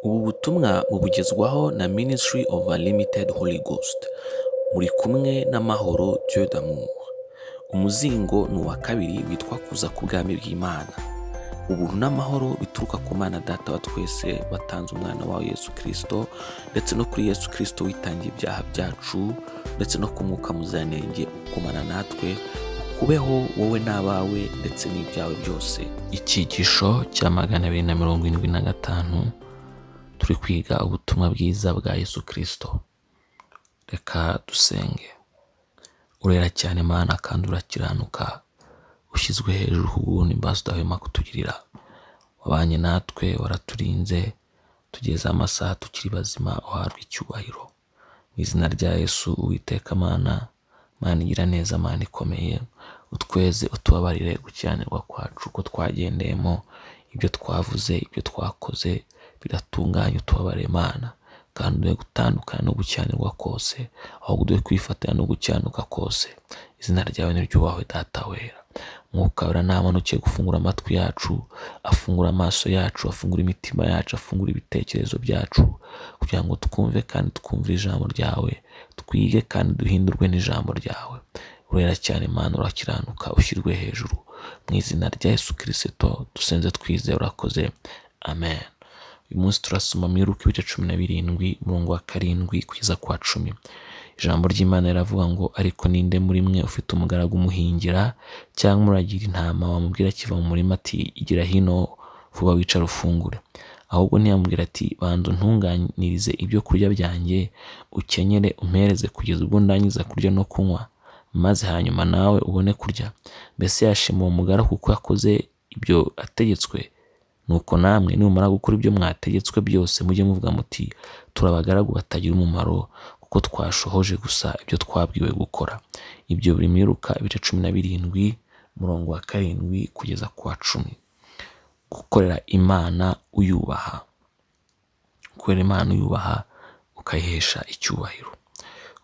Ubu butumwa mubugezwaho na Ministry of Unlimited Holy Ghost. Muri kumwe n'amahoro Dieu d'amour. Umuzingo ni uwa kabiri witwa kuza ku bwami bw'Imana. Ubuntu n'amahoro bituruka ku Mana Data wa twese watanze umwana wawe Yesu Kristo, ndetse no kuri Yesu Kristo witangiye ibyaha byacu, ndetse no ku Mwuka Muziranenge ukomana natwe, ukubeho wowe n'abawe ndetse n'ibyawe byose. Icyigisho cya 275 turi kwiga ubutumwa bwiza bwa Yesu Kristo. Reka dusenge. Urera cyane Mana kandi urakiranuka, ushyizwe hejuru h'ubuntu imbabazi udahwema kutugirira. Wabanye natwe, waraturinze, tugeze amasaha tukiri bazima, uhabwe icyubahiro. Mu izina rya Yesu Uwiteka Mana, Mana igira neza, Mana ikomeye, utweze utubabarire gukiranirwa kwacu ko twagendeyemo, ibyo twavuze, ibyo twakoze biratunganye, utubabarire Mana, kandi uduhe gutandukana no gukiranirwa kose, ahubwo uduhe kwifatanya no gukiranuka kose. Izina ryawe niryubahwe Data wera. Mwuka wera namanuke gufungura amatwi yacu, afungura amaso yacu, afungura imitima yacu, afungura ibitekerezo byacu, kugira ngo twumve kandi twumvire ijambo ryawe, twige kandi duhindurwe n'ijambo ryawe. Urera cyane Mana, urakiranuka, ushyirwe hejuru. Mu izina rya Yesu Kristo dusenze twizeye, urakoze. Amen. Uyu munsi turasoma muri Luka ibice 17 umurongo wa 7 kugeza kwa 10. Ijambo ry'Imana riravuga ngo, ariko ninde muri mwe ufite umugaragu umuhingira cyangwa muragira intama, wamubwira kiva mu murima ati igira hino vuba wicara ufungure? Ahubwo ntiyamubwira ati banza untunganyirize ibyo kurya byanjye, ukenyere umpereze kugeza ubwo ndangiza kurya no kunywa, maze hanyuma nawe ubone kurya. Mbese yashima uwo mugaragu kuko yakoze ibyo ategetswe? Nuko namwe nimumara gukora ibyo mwategetswe byose, mujye muvuga muti turabagaragu batagira umumaro, kuko twashohoje gusa ibyo twabwiwe gukora. Ibyo biri muri Luka ibice 17 umurongo wa 7 kugeza kwa 10. Gukorera Imana uyubaha. Gukorera Imana uyubaha ukayihesha icyubahiro.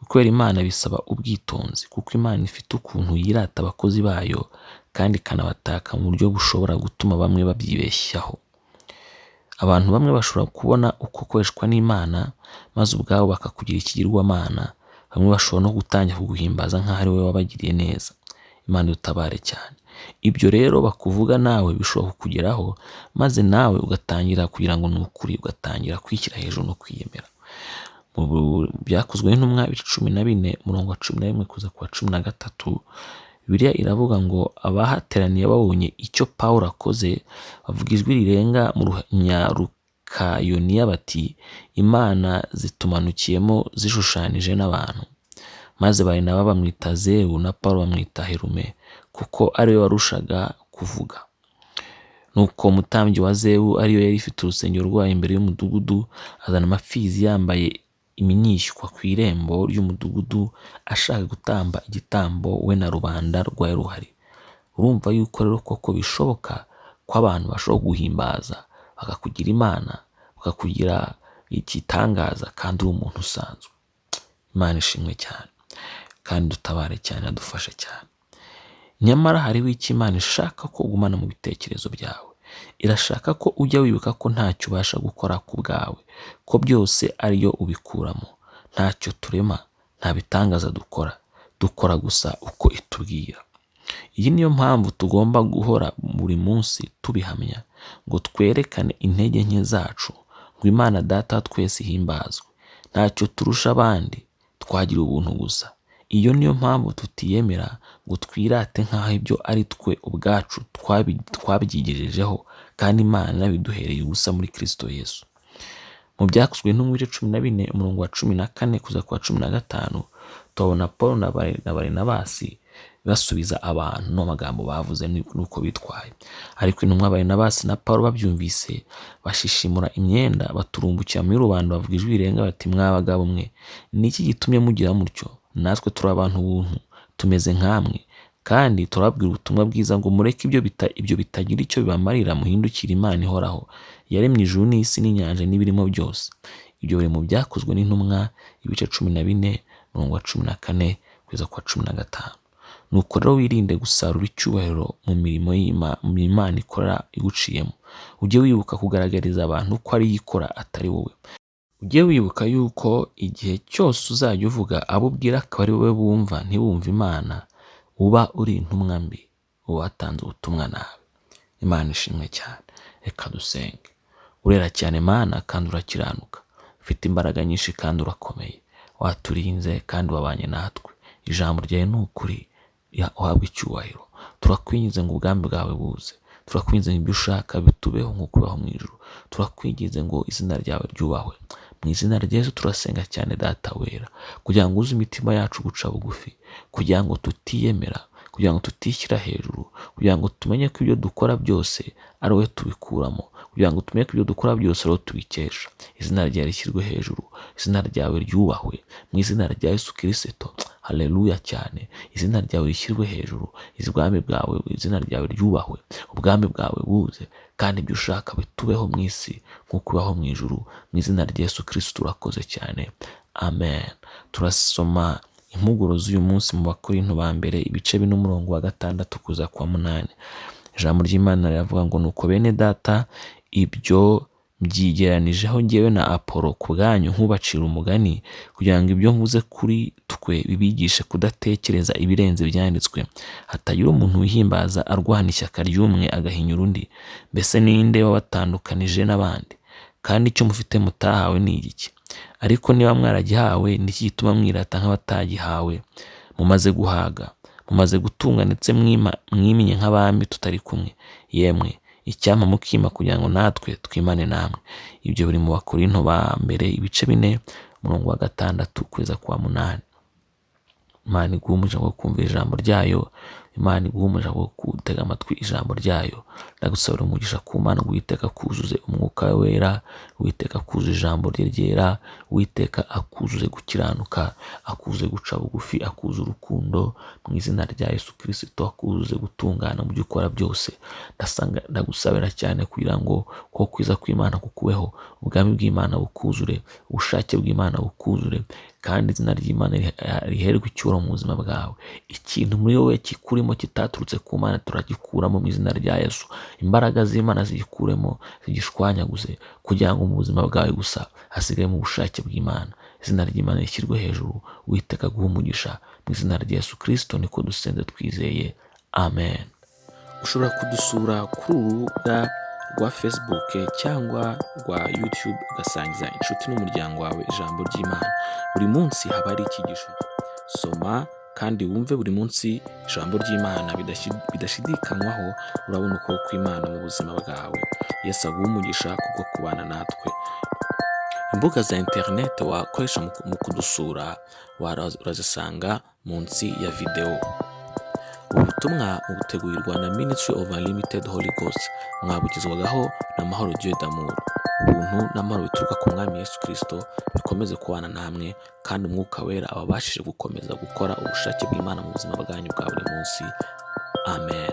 Gukorera Imana bisaba ubwitonzi, kuko Imana ifite ukuntu yirata abakozi bayo kandi ikanabataka mu buryo bushobora gutuma bamwe babyibeshyaho. Abantu bamwe bashobora kubona uko koreshwa n'Imana maze ubwabo bakakugira ikigirwamana. Bamwe bashobora no gutangira kuguhimbaza nk'aho ari wowe wabagiriye neza. Imana idutabare cyane. Ibyo rero bakuvuga nawe bishobora kukugeraho, maze nawe ugatangira kugira ngo ni ukuri, ugatangira kwishyira hejuru no kwiyemera. Mu byakozwe n'intumwa ibice 14 umurongo wa 11 kuza kwa 13, Bibiliya iravuga ngo abahateraniye babonye icyo Pawulo akoze, bavuga ijwi rirenga mu Runyarukayoniya bati, Imana zitumanukiyemo zishushanije n'abantu. Maze Barinaba bamwita Zewu na Pawulo bamwita Herume, kuko ari we warushaga kuvuga. Nuko umutambyi wa Zewu ariyo yari ifite urusengero rwayo imbere y'umudugudu, azana amapfizi yambaye iminyishywa ku irembo ry'umudugudu, ashaka gutamba igitambo we na rubanda rwari ruhari. Urumva yuko rero koko bishoboka ko abantu bashobora guhimbaza bakakugira Imana, bakakugira igitangaza kandi uri umuntu usanzwe. Imana ishimwe cyane kandi dutabare cyane, adufashe cyane. Nyamara hariho icyo Imana ishaka ko ugumana mu bitekerezo byawe. Irashaka ko ujya wibuka ko ntacyo ubasha gukora ku bwawe, ko byose ariyo ubikuramo. Ntacyo turema, nta bitangaza dukora gusa uko itubwira. Iyi niyo mpamvu tugomba guhora buri munsi tubihamya, ngo twerekane intege nke zacu, ngo Imana Data twese ihimbazwe. Ntacyo turusha abandi, twagira ubuntu gusa. Iyo niyo mpamvu tutiyemera ngo twirate nk'aho ibyo ari twe ubwacu twabyigejejeho, kandi Imana yabiduhereye ubusa muri Kristo Yesu. Mu byakozwe n'intumwa ibice 14 umurongo wa 14 kuza kwa 15, tubona Pawulo na Barinabasi basubiza abantu n'amagambo bavuze nuko bitwaye. Ariko intumwa Barinabasi na Pawulo babyumvise, bashishimura imyenda, baturumbukira muri rubanda, bavuga ijwi rirenga bati, mwabagabo mwe, niki gitumye mugira mutyo? Natwe turi abantu buntu, tumeze nkamwe, kandi turabwira ubutumwa bwiza ngo mureke ibyo bitagira icyo bibamarira, muhindukire Imana ihoraho, yaremye ijuru n'isi n'inyanja n'ibirimo byose. Ibyo biri mu byakozwe n'intumwa ibice 14 umurongo wa 14 kugeza kwa 15. nuko rero wirinde gusarura icyubahiro mu mirimo Imana ikora iguciyemo. Ujye wibuka kugaragariza abantu ko ari ikora atari wowe. Ujye wibuka yuko igihe cyose uzajya uvuga abo ubwira akaba ari wowe bumva ntibumve Imana, uba uri intumwa mbi, uba watanze ubutumwa nabi. Imana ishimwe cyane. Reka dusenge. Urera cyane Mana kandi urakiranuka, ufite imbaraga nyinshi kandi urakomeye, waturinze kandi wabanye natwe. Ijambo ryawe ni ukuri, uhabwe icyubahiro. Turakwinginze ngo ubwami bwawe buze, turakwinginze ngo ibyo ushaka bitubeho nk'uko bibaho mu ijuru. Turakwinginze ngo izina ryawe ryubahwe. Mu izina rya Yesu turasenga cyane Data wera, kugira ngo uze imitima yacu guca bugufi, kugira ngo tutiyemera, kugira ngo tutishyira hejuru, kugira ngo tumenye ko ibyo dukora byose ari wowe tubikuramo, kugira ngo tumenye ko ibyo dukora byose ari wowe tubikesha. Izina ryawe rishyirwe hejuru, izina ryawe ryubahwe mu izina rya Yesu Kristo. Haleluya cyane. Izina ryawe rishyirwe hejuru, ubwami bwawe, izina ryawe ryubahwe, ubwami bwawe buze, kandi ibyo ushaka bitubeho mu isi nk'uko bibaho mu ijuru. Mu izina rya Yesu Kristo urakoze cyane. Amen. Turasoma impuguro z'uyu munsi mu Bakorinto ba mbere ibice 4:6 kuza kwa 8. Ijambo ry'Imana riravuga ngo nuko bene data, ibyo mbyigeranijeho ngewe na Apolo ku bwanyu nk'ubacira umugani, kugira ngo ibyo mvuze kuri twe bibigishe kudatekereza ibirenze ibyanditswe, hatagira umuntu wihimbaza arwana ishyaka ry'umwe agahinyura undi. Mbese ninde wabatandukanije n'abandi? Kandi icyo mufite mutahawe ni iki? Ariko niba mwaragihawe, niki gituma mwirata nk'abatagihawe? Mumaze guhaga, mumaze gutunga, ndetse mwiminye nk'abami tutari kumwe. Yemwe icyampa mukima kugira ngo natwe twimane namwe. Ibyo biri mu Bakorinto ba mbere ibice 4:6 kugeza kwa 8. Imana iguhe umugisha wo kumva ijambo ryayo, Imana iguhe umugisha wo gutega amatwi ijambo ryayo. Ndagusabira umugisha ku Mana ngo Uwiteka akuzuze umwuka wera, Uwiteka akuzuze ijambo rye ryera, Uwiteka akuzuze gukiranuka, akuzuze guca bugufi, akuzuze urukundo mu izina rya Yesu Kristo, akuzuze gutungana mu byo ukora byose. Ndagusabira cyane kugira ngo ko kwiza kw'Imana kukubeho, ubwami bw'Imana bukuzure, ubushake bw'Imana bukuzure, kandi izina ry'Imana riherwe icyubahiro mu buzima bwawe. Ikintu muri wowe kikurimo kitaturutse ku Mana turagikuramo mu izina rya Yesu. Imbaraga z'Imana zigikuremo, zigishwanyaguze, kugira ngo mu buzima bwawe gusa hasigaye mu bushake bw'Imana. Izina ry'Imana rishyirwe hejuru. Uwiteka aguhe umugisha mu izina rya Yesu Kristo niko dusenze twizeye. Amen. Ushobora kudusura kuri urubuga rwa Facebook cyangwa rwa YouTube ugasangiza inshuti n'umuryango wawe ijambo ry'Imana. Buri munsi haba ari icyigisho. Soma kandi wumve buri munsi ijambo ry'Imana bidashidikanywaho. Urabona uko kw'Imana mu buzima bwawe. Yesu aguhe umugisha kubwo kubana natwe. Imbuga za internet wakoresha mu kudusura urazisanga munsi ya video. Ubutumwa butegurirwa na Ministry of Unlimited Holy Ghost, mwabugezwagaho na Mahoro Dieu d'amour. Ubuntu n'amahoro bituruka ku Mwami Yesu Kristo bikomeze kubana namwe, kandi umwuka wera ababashije gukomeza gukora ubushake bw'Imana mu buzima bwanyu bwa buri munsi. Amen.